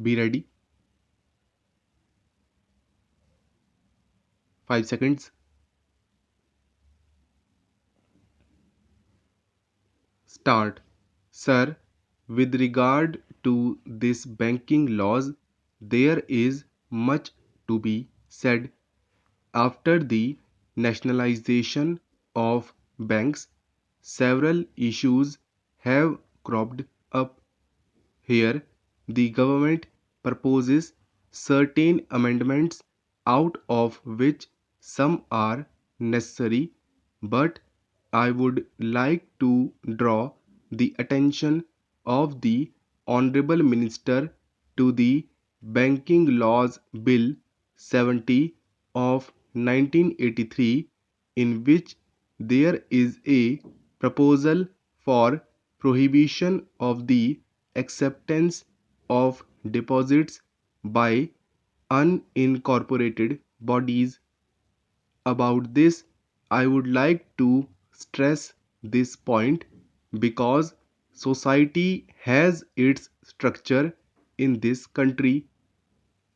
Be ready. 5 seconds. Start. Sir, with regard to this banking laws, there is much to be said. After the nationalization of banks, several issues have cropped up. Here, the government proposes certain amendments, out of which some are necessary, but I would like to draw the attention of the Honorable Minister to the Banking Laws Bill 70 of 1983, in which there is a proposal for prohibition of the acceptance of deposits by unincorporated bodies. About this, I would like to stress this point because society has its structure in this country.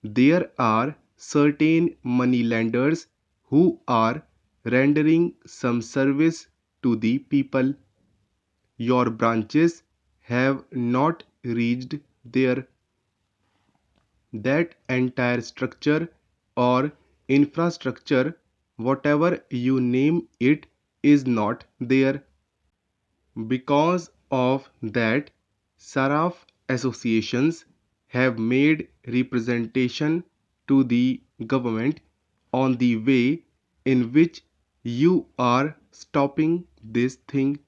There are certain money lenders who are rendering some service to the people. Your branches have not reached there. That entire structure or infrastructure, whatever you name it, is not there. Because of that, Saraf associations have made representation to the government on the way in which you are stopping this thing.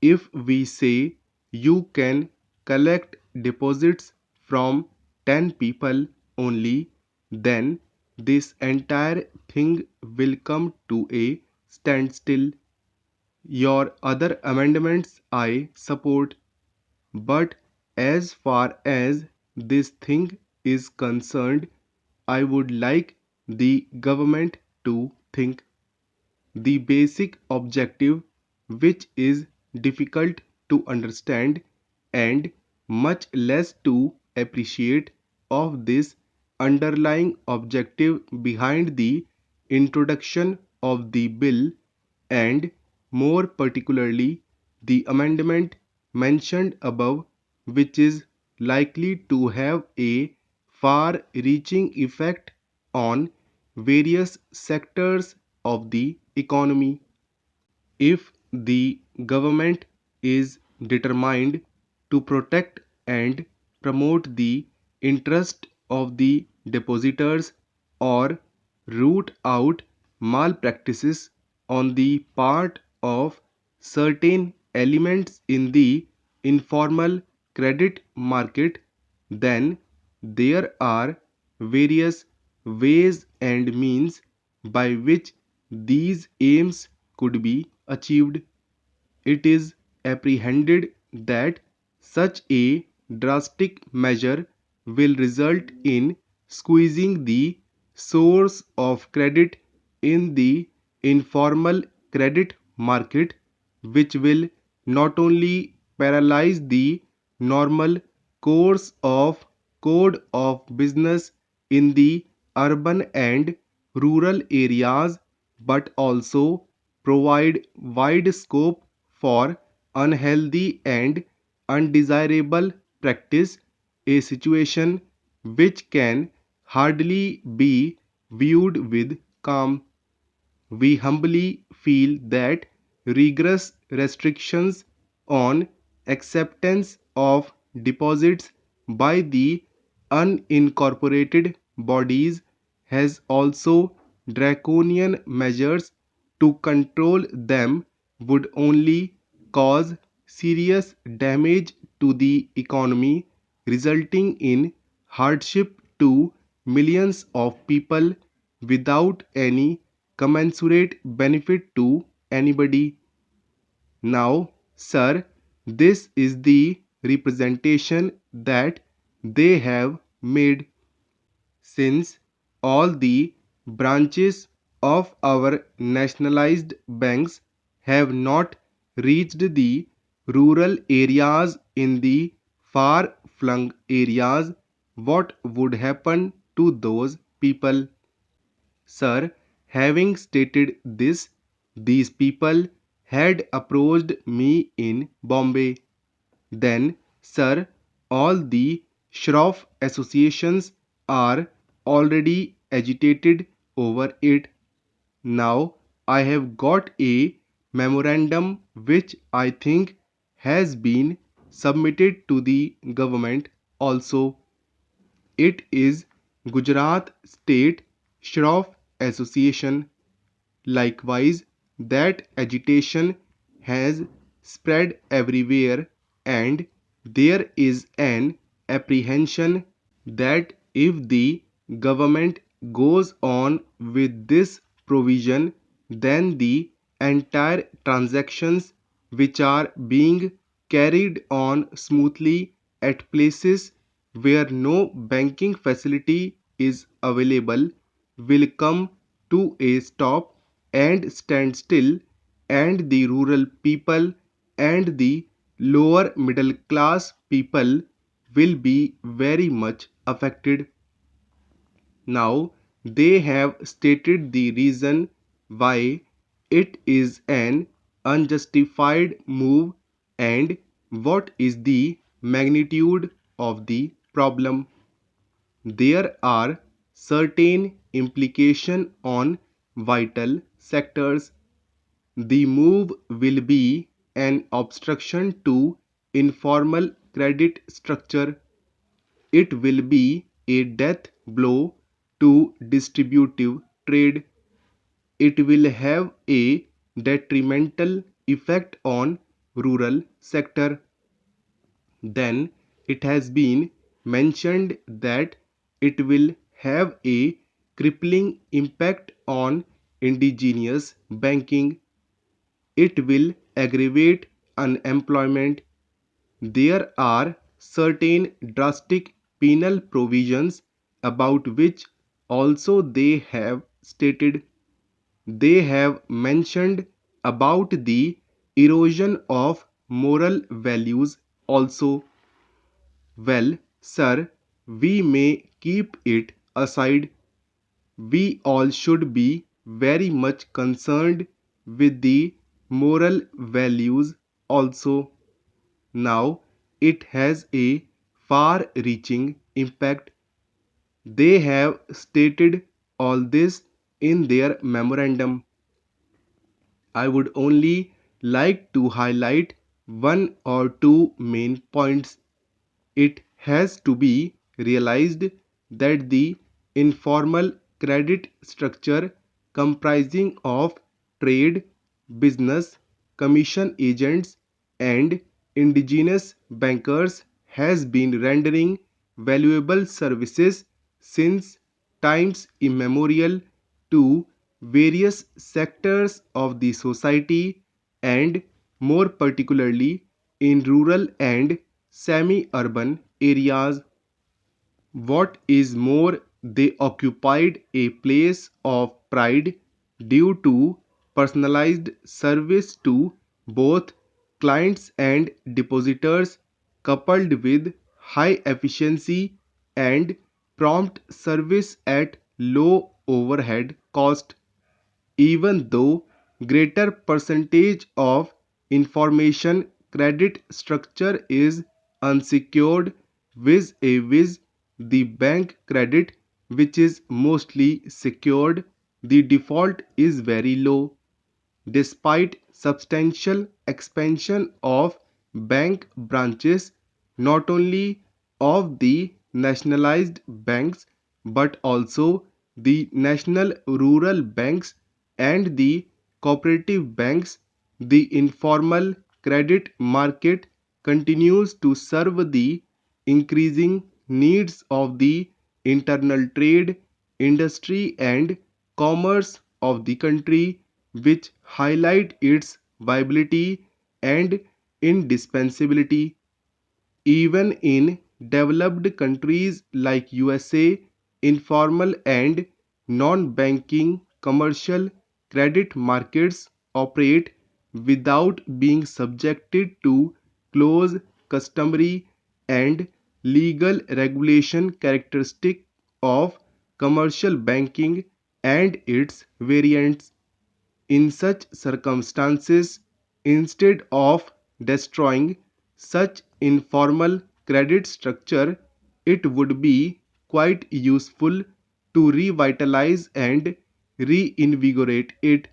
If we say you can collect deposits from 10 people only, then this entire thing will come to a standstill. Your other amendments I support, but as far as this thing is concerned, I would like the government to think. The basic objective, which is difficult to understand and much less to appreciate, of this underlying objective behind the introduction of the bill, and more particularly the amendment mentioned above, which is likely to have a far reaching effect on various sectors of the economy. If the government is determined to protect and promote the interest of the depositors or root out malpractices on the part of certain elements in the informal credit market, then there are various ways and means by which these aims could be achieved. It is apprehended that such a drastic measure will result in squeezing the source of credit in the informal credit market, which will not only paralyze the normal course of code of business in the urban and rural areas, but also provide wide scope for unhealthy and undesirable practice, a situation which can hardly be viewed with calm. We humbly feel that rigorous restrictions on acceptance of deposits by the unincorporated bodies has also draconian measures to control them would only cause serious damage to the economy, resulting in hardship to millions of people without any commensurate benefit to anybody. Now, sir, this is the representation that they have made. Since all the branches of our nationalized banks have not reached the rural areas in the far flung areas, what would happen to those people? Sir, having stated this, these people had approached me in Bombay. Then, sir, all the shroff associations are already agitated over it. Now, I have got a memorandum which I think has been submitted to the government also. It is Gujarat State Shroff Association. Likewise, that agitation has spread everywhere, and there is an apprehension that if the government goes on with this provision, then the entire transactions which are being carried on smoothly at places where no banking facility is available will come to a stop and stand still, and the rural people and the lower middle class people will be very much affected. Now, they have stated the reason why it is an unjustified move and what is the magnitude of the problem. There are certain implications on vital sectors. The move will be an obstruction to informal credit structure. It will be a death blow to distributive trade. It will have a detrimental effect on rural sector. Then it has been mentioned that it will have a crippling impact on indigenous banking. It will aggravate unemployment. There are certain drastic penal provisions about which also they have stated. They have mentioned about the erosion of moral values also. Well, sir, we may keep it aside. We all should be very much concerned with the moral values also. Now, it has a far reaching impact. They have stated all this in their memorandum. I would only like to highlight one or two main points. It has to be realized that the informal credit structure comprising of trade, business, commission agents, and indigenous bankers has been rendering valuable services since times immemorial to various sectors of the society, and more particularly in rural and semi urban areas. What is more, they occupied a place of pride due to personalized service to both clients and depositors, coupled with high efficiency and prompt service at low overhead cost. Even though greater percentage of information credit structure is unsecured vis-a-vis the bank credit, which is mostly secured, the default is very low. Despite substantial expansion of bank branches, not only of the nationalized banks but also the national rural banks and the cooperative banks, the informal credit market continues to serve the increasing needs of the internal trade, industry, and commerce of the country, which highlight its viability and indispensability. Even in developed countries like USA, informal and non-banking commercial credit markets operate without being subjected to close customary and legal regulation characteristic of commercial banking and its variants. In such circumstances, instead of destroying such informal credit structure, it would be quite useful to revitalize and reinvigorate it.